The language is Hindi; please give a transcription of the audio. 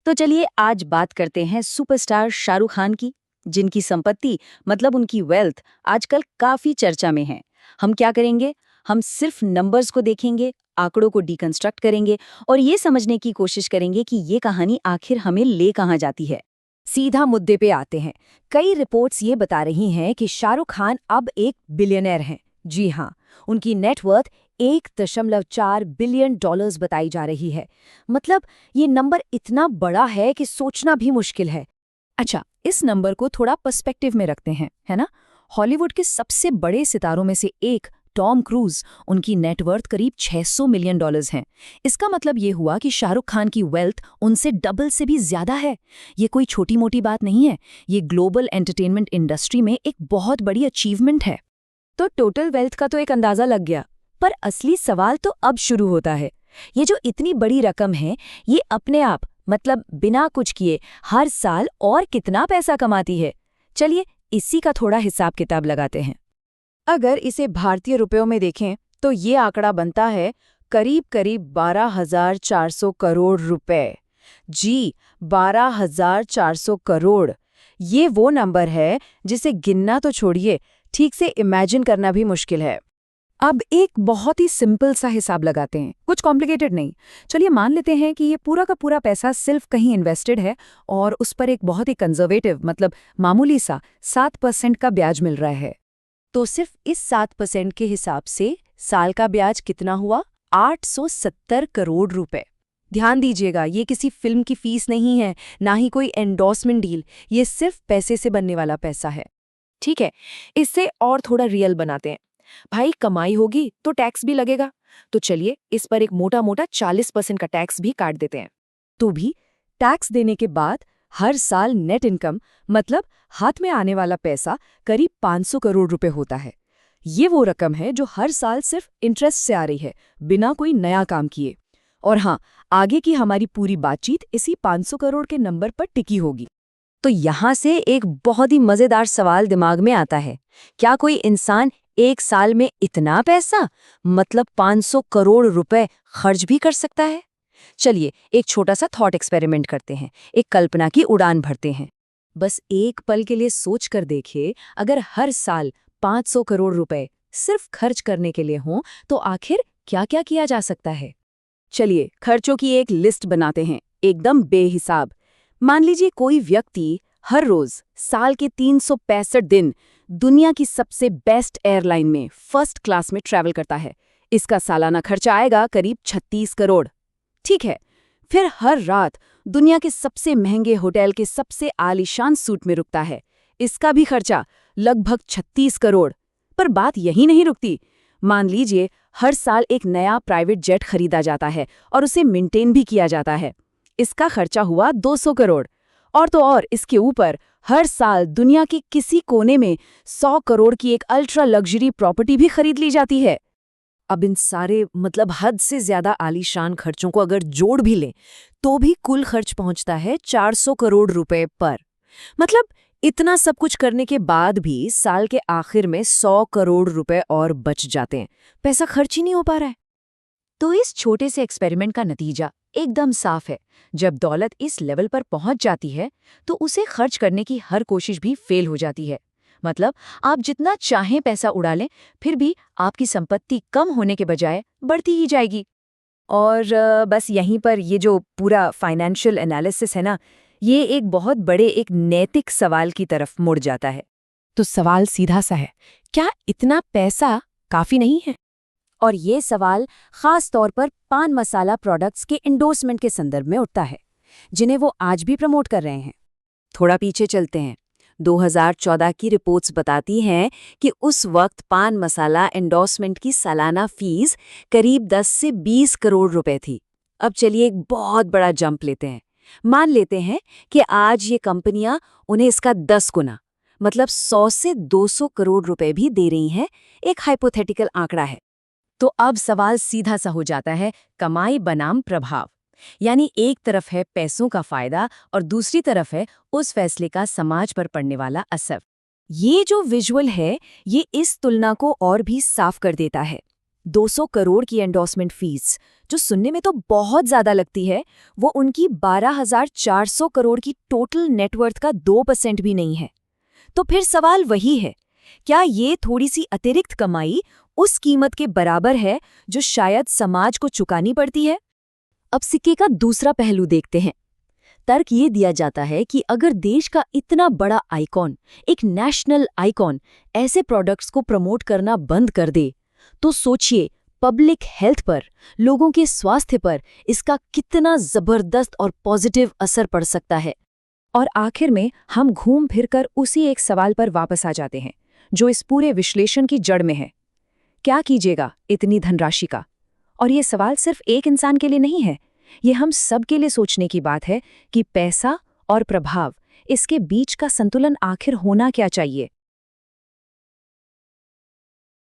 तो चलिए आज बात करते हैं सुपरस्टार शाहरुख खान की, जिनकी संपत्ति मतलब उनकी वेल्थ आजकल काफी चर्चा में है। हम क्या करेंगे? हम सिर्फ नंबर्स को देखेंगे, आंकड़ों को डिकंस्ट्रक्ट करेंगे और ये समझने की कोशिश करेंगे कि ये कहानी आखिर हमें ले कहाँ जाती है। सीधा मुद्दे पे आते हैं। कई रिपोर्ट्स ये बता रही हैं कि शाहरुख खान अब एक बिलियनर हैं। जी हाँ, उनकी नेटवर्थ 1.4 बिलियन डॉलर्स बताई जा रही है। मतलब ये नंबर इतना बड़ा है कि सोचना भी मुश्किल है। अच्छा, इस नंबर को थोड़ा पर्सपेक्टिव में रखते हैं, है ना? हॉलीवुड के सबसे बड़े सितारों में से एक टॉम क्रूज, उनकी नेटवर्थ करीब 600 मिलियन डॉलर्स हैं। इसका मतलब ये हुआ कि शाहरुख खान की वेल्थ उनसे डबल से भी ज्यादा है। ये कोई छोटी मोटी बात नहीं है, ये ग्लोबल एंटरटेनमेंट इंडस्ट्री में एक बहुत बड़ी अचीवमेंट है। तो टोटल वेल्थ का तो एक अंदाजा लग गया, पर असली सवाल तो अब शुरू होता है। ये जो इतनी बड़ी रकम है, ये अपने आप मतलब बिना कुछ किए हर साल और कितना पैसा कमाती है? चलिए इसी का थोड़ा हिसाब किताब लगाते हैं। अगर इसे भारतीय रुपयों में देखें तो ये आंकड़ा बनता है करीब करीब 12,400 करोड़ रुपए। जी, 12,400 करोड़। ये वो नंबर है जिसे गिनना तो छोड़िए, ठीक से इमेजिन करना भी मुश्किल है। अब एक बहुत ही सिंपल सा हिसाब लगाते हैं, कुछ कॉम्प्लिकेटेड नहीं। चलिए मान लेते हैं कि ये पूरा का पूरा पैसा सिर्फ कहीं इन्वेस्टेड है और उस पर एक बहुत ही कंजर्वेटिव मतलब मामूली सा 7% का ब्याज मिल रहा है। तो सिर्फ इस 7% के हिसाब से साल का ब्याज कितना हुआ? 870 करोड़ रुपए। ध्यान दीजिएगा, ये किसी फिल्म की फीस नहीं है, ना ही कोई एंडोर्समेंट डील। ये सिर्फ पैसे से बनने वाला पैसा है। ठीक है, इससे और थोड़ा रियल बनाते हैं। भाई कमाई होगी तो टैक्स भी लगेगा, तो चलिए इस पर एक मोटा मोटा 40% का टैक्स भी काट देते हैं। तो भी टैक्स देने के बाद हर साल नेट इनकम मतलब हाथ में आने वाला पैसा करीब 500 करोड़ रुपए होता है। ये वो रकम है जो हर साल सिर्फ इंटरेस्ट से आ रही है, बिना कोई नया काम किए। और हाँ, आगे की हमारी पूरी बातचीत इसी 500 करोड़ के नंबर पर टिकी होगी। तो यहाँ से एक बहुत ही मजेदार सवाल दिमाग में आता है, क्या कोई इंसान एक साल में इतना पैसा मतलब 500 करोड़ रुपए खर्च भी कर सकता है? चलिए एक छोटा सा थॉट एक्सपेरिमेंट करते हैं, एक कल्पना की उड़ान भरते हैं। बस एक पल के लिए सोच कर देखिए, अगर हर साल 500 करोड़ रुपए सिर्फ खर्च करने के लिए हों तो आखिर क्या क्या किया जा सकता है? चलिए खर्चों की एक लिस्ट बनाते हैं, एकदम बेहिसाब। मान लीजिए कोई व्यक्ति हर रोज साल के 365 दिन दुनिया की सबसे बेस्ट एयरलाइन में फर्स्ट क्लास में ट्रैवल करता है। इसका सालाना खर्चा आएगा करीब 36 करोड़। ठीक है, फिर हर रात दुनिया के सबसे महंगे होटल के सबसे आलीशान सूट में रुकता है। इसका भी खर्चा लगभग 36 करोड़। पर बात यही नहीं रुकती। मान लीजिए हर साल एक नया प्राइवेट जेट खरीदा जाता है और उसे मेंटेन भी किया जाता है। इसका खर्चा हुआ 200 करोड़। और तो और इसके ऊपर हर साल दुनिया के किसी कोने में 100 करोड़ की एक अल्ट्रा लग्जरी प्रॉपर्टी भी खरीद ली जाती है। अब इन सारे मतलब हद से ज्यादा आलीशान खर्चों को अगर जोड़ भी लें तो भी कुल खर्च पहुंचता है 400 करोड़ रुपए पर। मतलब इतना सब कुछ करने के बाद भी साल के आखिर में 100 करोड़ रुपए और बच जाते हैं, पैसा खर्च ही नहीं हो पा रहा है। तो इस छोटे से एक्सपेरिमेंट का नतीजा एकदम साफ है, जब दौलत इस लेवल पर पहुंच जाती है तो उसे खर्च करने की हर कोशिश भी फेल हो जाती है। मतलब आप जितना चाहें पैसा उड़ा लें, फिर भी आपकी संपत्ति कम होने के बजाय बढ़ती ही जाएगी। और बस यहीं पर ये जो पूरा फाइनेंशियल एनालिसिस है ना, ये एक बहुत बड़े एक नैतिक सवाल की तरफ मुड़ जाता है। तो सवाल सीधा सा है, क्या इतना पैसा काफी नहीं है? और ये सवाल खास तौर पर पान मसाला प्रोडक्ट्स के एंडोर्समेंट के संदर्भ में उठता है, जिन्हें वो आज भी प्रमोट कर रहे हैं। थोड़ा पीछे चलते हैं। 2014 की रिपोर्ट्स बताती हैं कि उस वक्त पान मसाला एंडोर्समेंट की सालाना फीस करीब 10 से 20 करोड़ रुपए थी। अब चलिए एक बहुत बड़ा जंप लेते हैं। मान लेते हैं कि आज ये कंपनियां उन्हें इसका 10 गुना मतलब 100 से 200 करोड़ रुपए भी दे रही हैं। एक हाइपोथेटिकल आंकड़ा है। तो अब सवाल सीधा सा हो जाता है, कमाई बनाम प्रभाव। यानी एक तरफ है पैसों का फायदा और दूसरी तरफ है उस फैसले का समाज पर पड़ने वाला असर। ये जो विजुअल है, ये इस तुलना को और भी साफ कर देता है। 200 करोड़ की एंडोर्समेंट फीस जो सुनने में तो बहुत ज्यादा लगती है, वो उनकी 12,400 करोड़ की टोटल नेटवर्थ का 2% भी नहीं है। तो फिर सवाल वही है, क्या ये थोड़ी सी अतिरिक्त कमाई उस कीमत के बराबर है जो शायद समाज को चुकानी पड़ती है? अब सिक्के का दूसरा पहलू देखते हैं। तर्क ये दिया जाता है कि अगर देश का इतना बड़ा आइकॉन, एक नेशनल आइकॉन, ऐसे प्रोडक्ट्स को प्रमोट करना बंद कर दे, तो सोचिए पब्लिक हेल्थ पर, लोगों के स्वास्थ्य पर इसका कितना जबरदस्त और पॉजिटिव असर पड़ सकता है। और आखिर में हम घूम फिरकर उसी एक सवाल पर वापस आ जाते हैं, जो इस पूरे विश्लेषण की जड़ में है। क्या कीजिएगा इतनी धनराशि का? और ये सवाल सिर्फ एक इंसान के लिए नहीं है, ये हम सब के लिए सोचने की बात है कि पैसा और प्रभाव, इसके बीच का संतुलन आखिर होना क्या चाहिए।